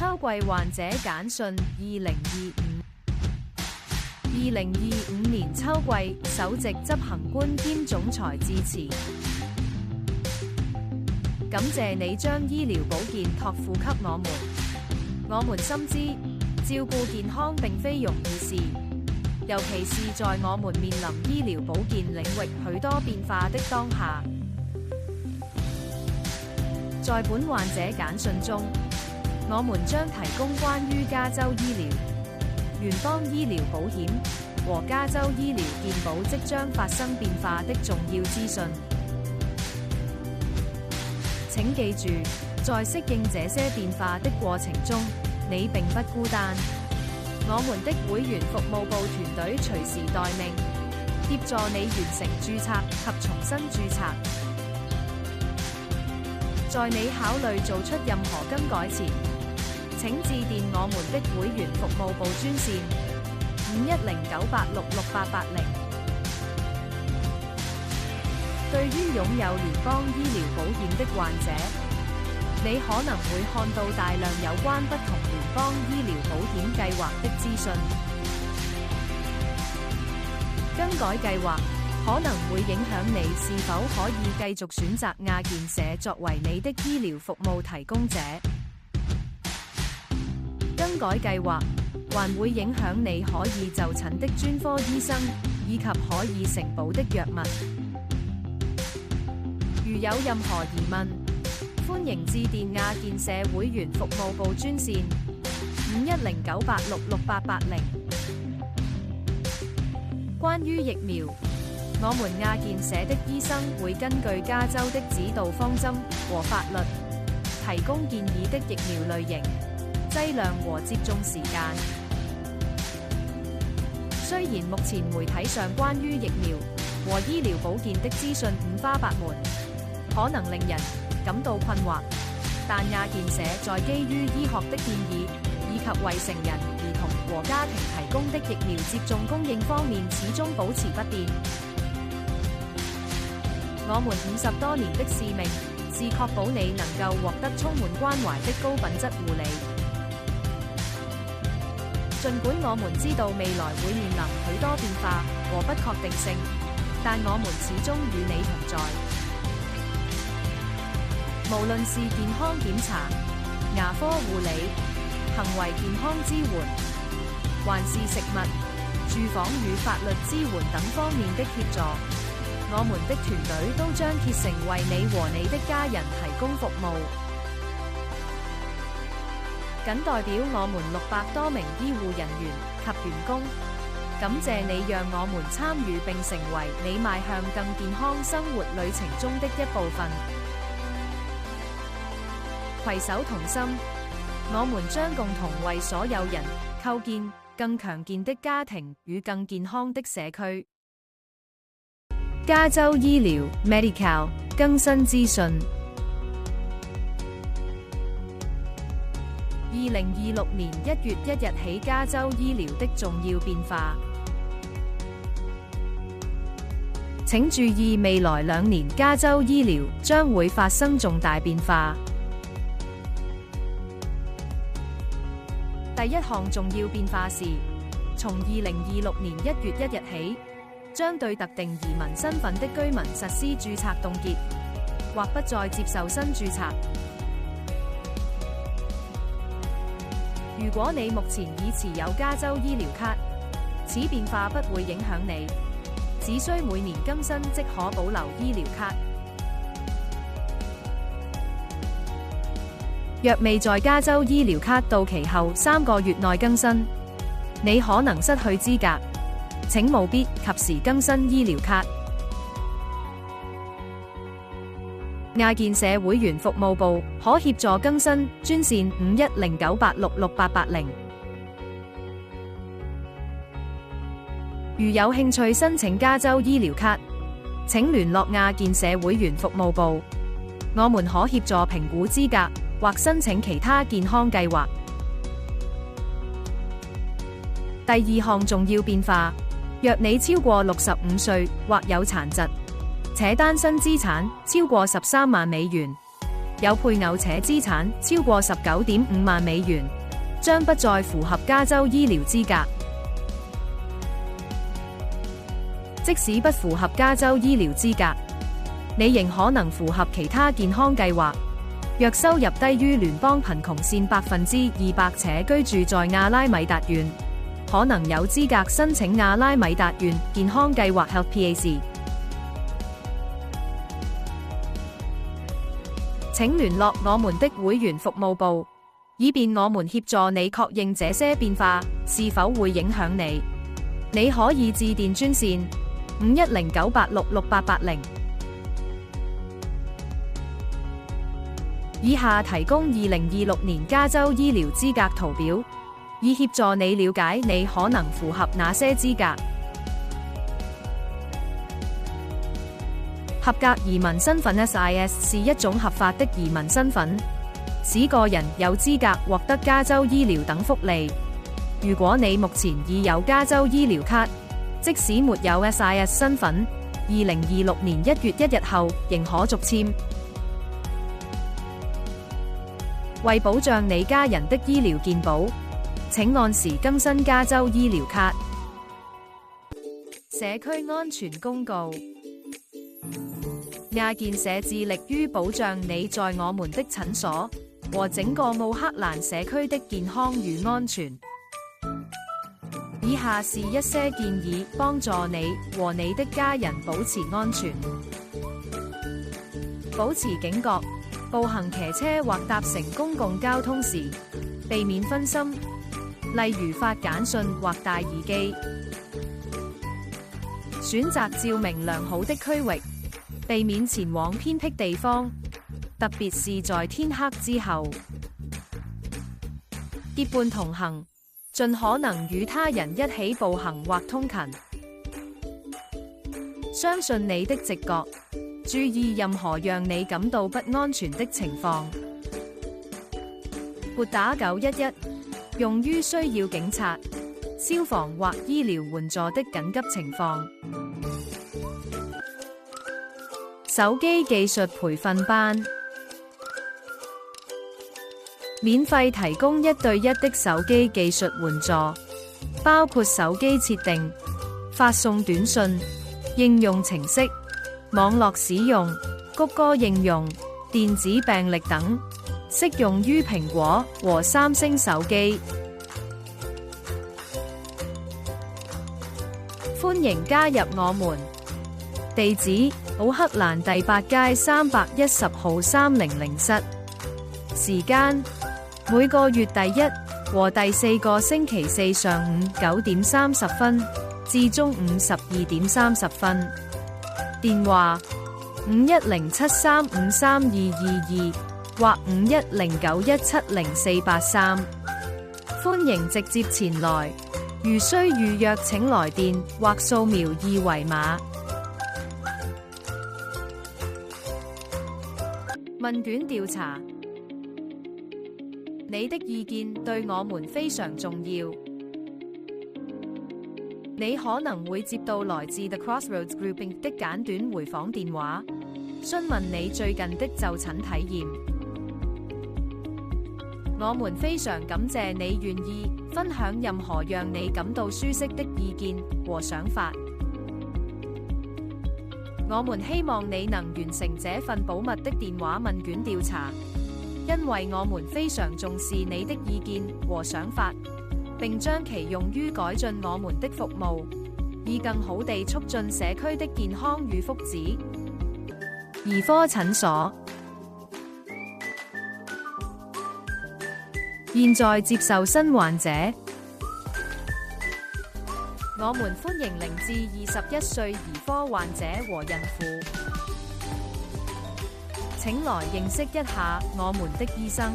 秋季患者簡訊2025年秋季首席執行官兼總裁致辭，感謝你將醫療保健託付給我們。我們深知照顧健康並非容易事，尤其是在我們面臨醫療保健領域許多變化的當下。在本患者簡訊中，我們將提供關於加州醫療、聯邦醫療保險和加州醫療健保即將發生變化的重要資訊。請記住，在適應這些變化的過程中，你並不孤單。我們的會員服務部團隊隨時待命，協助你完成註冊及重新註冊。在你考慮做出任何更改前，請致電我們的會員服務部專線5109866880。對於擁有聯邦醫療保險的患者，你可能會看到大量有關不同聯邦醫療保險計劃的資訊。更改計劃可能會影響你是否可以繼續選擇亞健社作為你的醫療服務提供者。更改計劃還會影響你可以就診的專科醫生以及可以承保的藥物。如有任何疑問，歡迎致電亞健社會員服務部專線5109866880。關於疫苗，我們亞健社的醫生會根據加州的指導方針和法律，提供建議的疫苗類型、劑量和接種時間。雖然目前媒體上關於疫苗和醫療保健的資訊五花八門，可能令人感到困惑，但亞健社在基於醫學的建議以及為成人、兒童和家庭提供的疫苗接種供應方面始終保持不變。我們50多年的使命是確保你能夠獲得充滿關懷的高品質護理。儘管我們知道未來會面臨許多變化和不確定性，但我們始終與你同在。無論是健康檢查、牙科護理、行為健康支援，還是食物、住房與法律支援等方面的協助，我們的團隊都將竭誠為你和你的家人提供服務。僅代表我們600多名醫護人員及員工，感謝你讓我們參與並成為你邁向更健康生活旅程中的一部分。攜手同心，我們將共同為所有人構建更強健的家庭與更健康的社區。加州醫療 Medi-Cal 更新資訊。2026年1月1日起，加州醫療的重要變化。請注意，未來2年加州醫療將會發生重大變化。第一項重要變化是，從2026年1月1日起，將對特定移民身份的居民實施註冊凍結，或不再接受新註冊。如果你目前已持有加州醫療卡，此變化不會影響你，只需每年更新即可保留醫療卡。若未在加州醫療卡到期後3個月內更新，你可能失去資格，請務必及時更新醫療卡。亞健社會員服務部可協助更新，專線5109866880。如有興趣申請加州醫療卡，請聯絡亞健社會員服務部，我們可協助評估資格或申請其他健康計劃。第二項重要變化，若你超過65歲或有殘疾，且單身資產超過13萬美元，有配偶且資產超過19.5萬美元，將不再符合加州醫療資格。即使不符合加州醫療資格，你仍可能符合其他健康計劃。若收入低於聯邦貧窮線200%且居住在亞拉米達縣，可能有資格申請亞拉米達縣健康計劃 HealthPAC。請聯絡我們的會員服務部，以便我們協助你確認這些變化是否會影響你。你可以致電專線5109866880。以下提供2026年加州醫療資格圖表，以協助你了解你可能符合哪些資格。合格移民身份 SIS 是一種合法的移民身份，使個人有資格獲得加州醫療等福利。如果你目前已有加州醫療卡，即使沒有 SIS 身份，2026年1月1日後仍可續簽。為保障你家人的醫療健保，請按時更新加州醫療卡。社區安全公告：亞健社致力於保障你在我們的診所和整個奧克蘭社區的健康與安全。以下是一些建議，幫助你和你的家人保持安全。保持警覺。步行、騎車或搭乘公共交通時，避免分心，例如發簡訊或戴耳機。選擇照明良好的區域，避免前往偏僻地方，特別是在天黑之後。結伴同行，盡可能與他人一起步行或通勤。相信你的直覺。注意任何讓你感到不安全的情況。撥打911，用於需要警察、消防或醫療援助的緊急情況。手機技術培訓班，免費提供1對1的手機技術援助，包括手機設定、發送短信、應用程式、網絡使用、谷歌應用、電子病歷等，適用於蘋果和三星手機。歡迎加入我們，地址：奧克蘭第8街310號300室，時間：每個月第1和第4個星期四上午9點30分至中午12點30分。電話5107353222或5109170483。歡迎直接前來，如需預約請來電或掃描二維碼。問卷調查，你的意見對我們非常重要。你可能會接到來自 The Crossroads Group 的簡短回訪電話，詢問你最近的就診體驗。我們非常感謝你願意分享任何讓你感到舒適的意見和想法。我們希望你能完成這份保密的電話問卷調查，因為我們非常重視你的意見和想法，並將其用於改進我們的服務，以更好地促進社區的健康與福祉。兒科診所現在接受新患者，我們歡迎0至21歲兒科患者和孕婦，請來認識一下我們的醫生。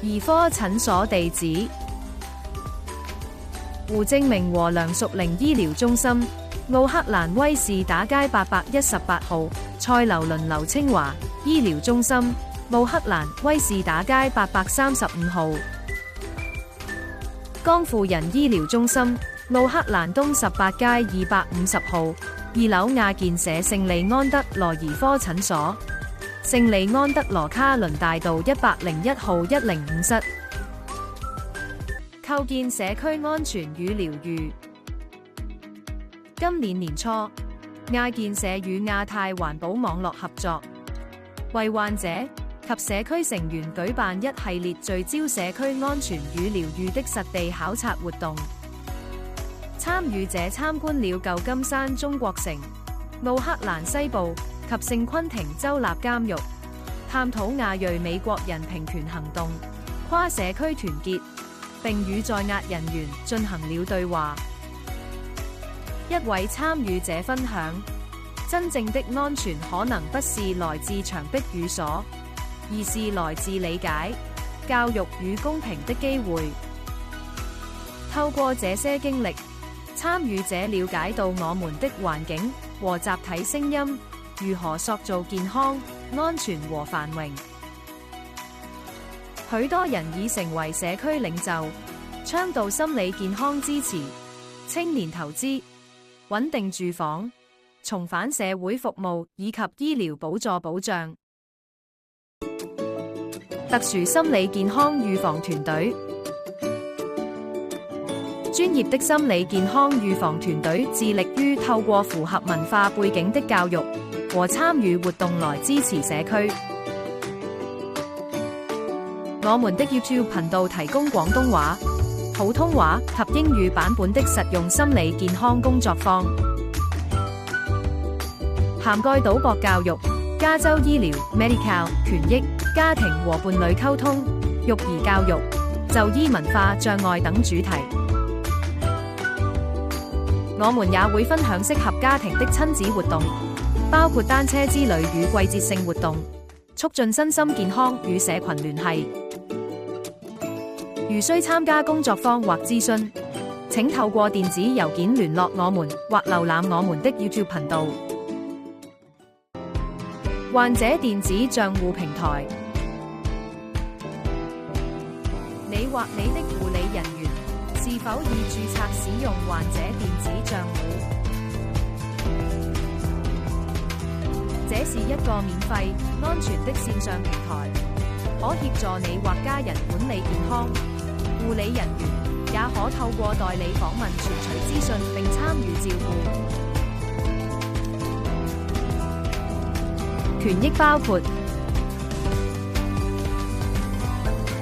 兒科診所地址：胡正明和梁淑玲醫療中心，奧克蘭威士打街818號，蔡劉倫劉清華醫療中心，奧克蘭威士打街835號。江富人醫療中心，奧克蘭東18街250號，2樓亞健社聖利安德羅兒科診所。聖利安德羅卡倫大道101號105室，構建社區安全與療癒。今年年初，亞建社與亞太環保網絡合作，為患者及社區成員舉辦一系列聚焦社區安全與療癒的實地考察活動。參與者參觀了舊金山中國城、奧克蘭西部及聖昆廷州立監獄，探討亞裔美國人平權行動、跨社區團結，並與在押人員進行了對話。一位參與者分享：真正的安全可能不是來自牆壁與鎖，而是來自理解、教育與公平的機會。透過這些經歷，參與者了解到我們的環境和集體聲音如何塑造健康、安全和繁榮。許多人已成為社區領袖，倡導心理健康支持、青年投資、穩定住房、重返社會服務以及醫療補助保障。特殊心理健康預防團隊，專業的心理健康預防團隊致力於透過符合文化背景的教育和參與活動來支持社區。我們的 YouTube 頻道提供廣東話、普通話及英語版本的實用心理健康工作坊，涵蓋賭博教育、加州醫療 Medi-Cal 權益、家庭和伴侶溝通、育兒教育、就醫文化障礙等主題。我們也會分享適合家庭的親子活動，包括單車之旅與季節性活動，促進身心健康與社群聯繫。如需參加工作坊或諮詢，請透過電子郵件聯絡我們或瀏覽我們的 YouTube 頻道。患者電子賬戶平台，你或你的護理人員是否已註冊使用患者電子賬戶？這是一個免費、安全的線上平台，可協助你或家人管理健康。護理人員也可透過代理訪問傳取資訊並參與照顧。權益包括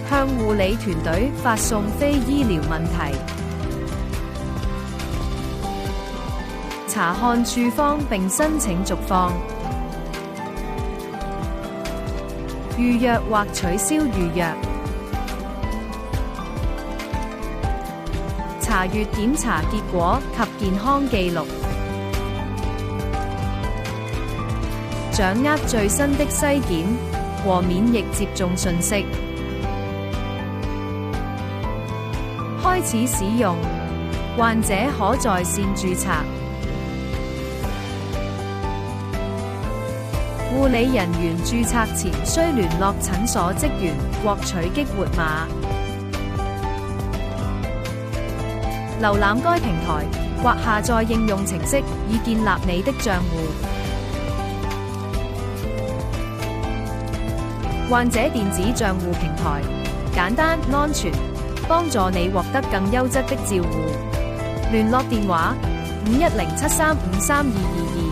向護理團隊發送非醫療問題，查看處方並申請續放，預約或取消預約，查閱檢查結果及健康記錄，掌握最新的篩檢和免疫接種信息。開始使用，患者可在線註冊。護理人員註冊前需聯絡診所職員獲取激活碼。瀏覽該平台或下載應用程式以建立你的賬戶。患者電子賬戶平台，簡單安全，幫助你獲得更優質的照護。聯絡電話：51073532222。